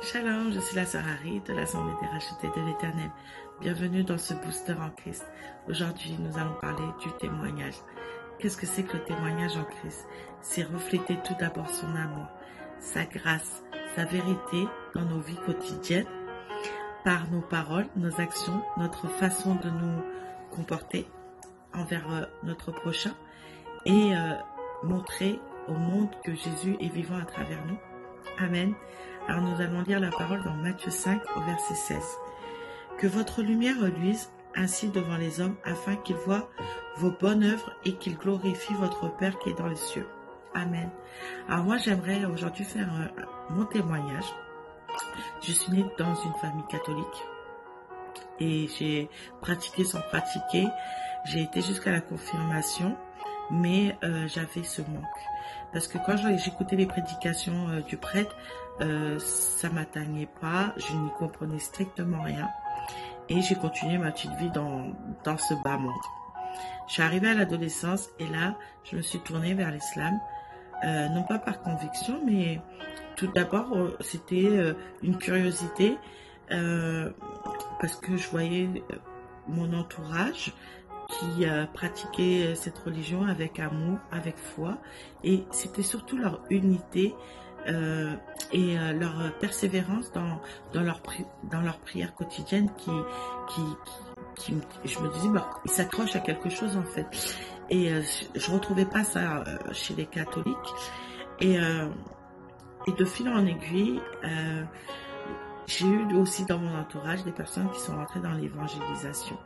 Shalom, je suis la sœur Harry de l'Assemblée des rachetés de l'Éternel. Bienvenue dans ce booster en Christ. Aujourd'hui, nous allons parler du témoignage. Qu'est-ce que c'est que le témoignage en Christ? C'est refléter tout d'abord son amour, sa grâce, sa vérité dans nos vies quotidiennes, par nos paroles, nos actions, notre façon de nous comporter envers notre prochain et montrer au monde que Jésus est vivant à travers nous. Amen. Alors nous allons lire la parole dans Matthieu 5 au verset 16. Que votre lumière reluise ainsi devant les hommes afin qu'ils voient vos bonnes œuvres et qu'ils glorifient votre Père qui est dans les cieux. Amen. Alors moi j'aimerais aujourd'hui faire mon témoignage. Je suis née dans une famille catholique et j'ai pratiqué sans pratiquer. J'ai été jusqu'à la confirmation, mais j'avais ce manque. Parce que quand j'écoutais les prédications du prêtre, ça ne m'atteignait pas, je n'y comprenais strictement rien. Et j'ai continué ma petite vie dans ce bas monde. Je suis arrivée à l'adolescence et là, je me suis tournée vers l'islam. Non pas par conviction, mais tout d'abord, c'était une curiosité. Parce que je voyais mon entourage qui pratiquaient cette religion avec amour, avec foi, et c'était surtout leur unité et leur persévérance dans leur prière quotidienne qui je me disais, bah, ils s'accrochent à quelque chose en fait. Et je retrouvais pas ça chez les catholiques. Et de fil en aiguille, j'ai eu aussi dans mon entourage des personnes qui sont rentrées dans l'évangélisation.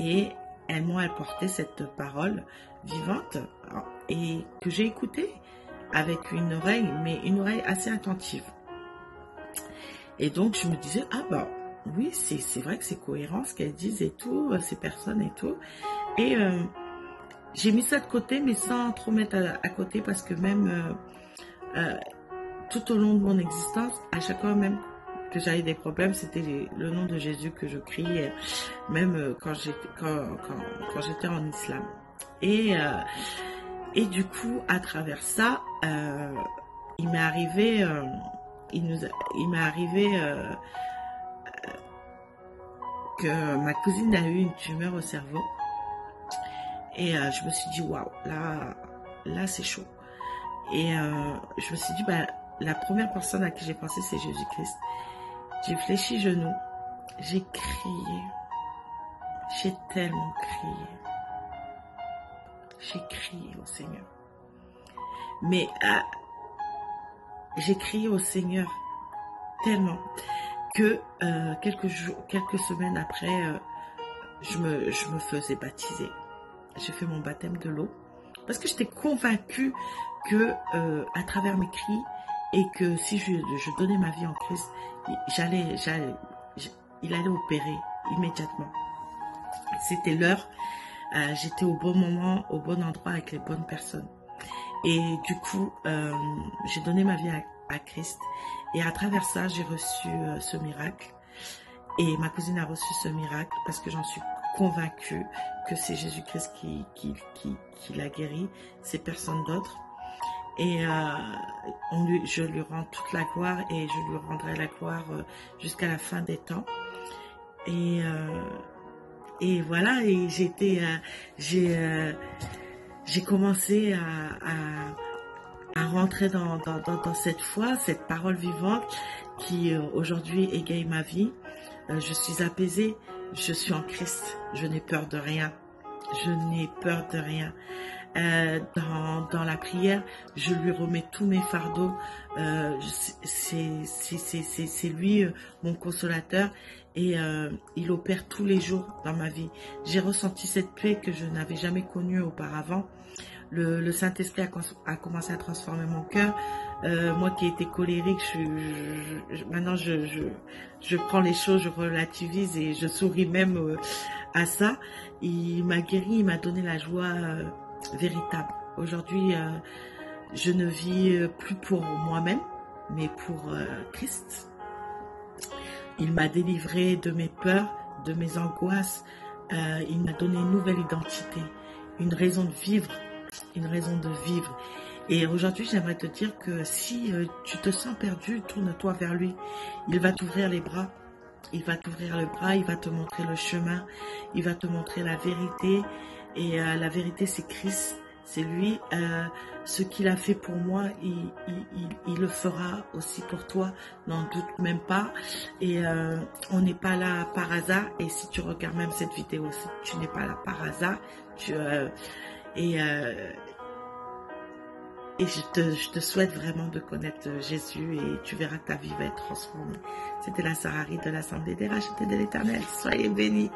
Et elles m'ont apporté cette parole vivante et que j'ai écoutée avec une oreille, mais une oreille assez attentive. Et donc je me disais, ah bah oui, c'est vrai que c'est cohérent ce qu'elles disent et tout, ces personnes et tout. Et j'ai mis ça de côté, mais sans trop mettre à côté, parce que même tout au long de mon existence, à chaque fois même que j'avais des problèmes, c'était le nom de Jésus que je criais, même quand j'étais en islam. Et du coup, à travers ça, il m'est arrivé, que ma cousine a eu une tumeur au cerveau. Et je me suis dit, waouh, là c'est chaud. Et je me suis dit, bah, la première personne à qui j'ai pensé, c'est Jésus-Christ. J'ai fléchi genoux, j'ai crié, j'ai tellement crié. J'ai crié au Seigneur. Mais j'ai crié au Seigneur tellement que quelques semaines après, je me faisais baptiser. J'ai fait mon baptême de l'eau parce que j'étais convaincue que à travers mes cris et que si je donnais ma vie en Christ, il allait opérer immédiatement. C'était l'heure. J'étais au bon moment, au bon endroit, avec les bonnes personnes. Et du coup, j'ai donné ma vie à Christ. Et à travers ça, j'ai reçu ce miracle. Et ma cousine a reçu ce miracle parce que j'en suis convaincue que c'est Jésus-Christ qui l'a guéri, c'est personne d'autre. Et je lui rends toute la gloire et je lui rendrai la gloire jusqu'à la fin des temps. Et voilà, et j'ai commencé à rentrer dans cette foi, cette parole vivante qui aujourd'hui égaye ma vie. Je suis apaisée, je suis en Christ, je n'ai peur de rien, je n'ai peur de rien. Dans la prière, je lui remets tous mes fardeaux. C'est lui mon consolateur et il opère tous les jours dans ma vie. J'ai ressenti cette paix que je n'avais jamais connue auparavant. Le Saint-Esprit a commencé à transformer mon cœur. Moi qui étais colérique, maintenant je prends les choses, je relativise et je souris même à ça. Il m'a guéri, il m'a donné la joie véritable. Aujourd'hui, je ne vis plus pour moi-même, mais pour Christ. Il m'a délivré de mes peurs, de mes angoisses. Il m'a donné une nouvelle identité, une raison de vivre, Et aujourd'hui, j'aimerais te dire que si tu te sens perdu, tourne-toi vers lui. Il va t'ouvrir les bras. Il va t'ouvrir le bras, il va te montrer le chemin, il va te montrer la vérité. Et la vérité, c'est Christ. C'est lui, ce qu'il a fait pour moi, il le fera aussi pour toi, n'en doute même pas. Et on n'est pas là par hasard. Et si tu regardes même cette vidéo, tu n'es pas là par hasard. Et, euh, et je te souhaite vraiment de connaître Jésus et tu verras que ta vie va être transformée. C'était la sœur Harry de l'Assemblée des Rachetés de l'Éternel. Soyez bénis.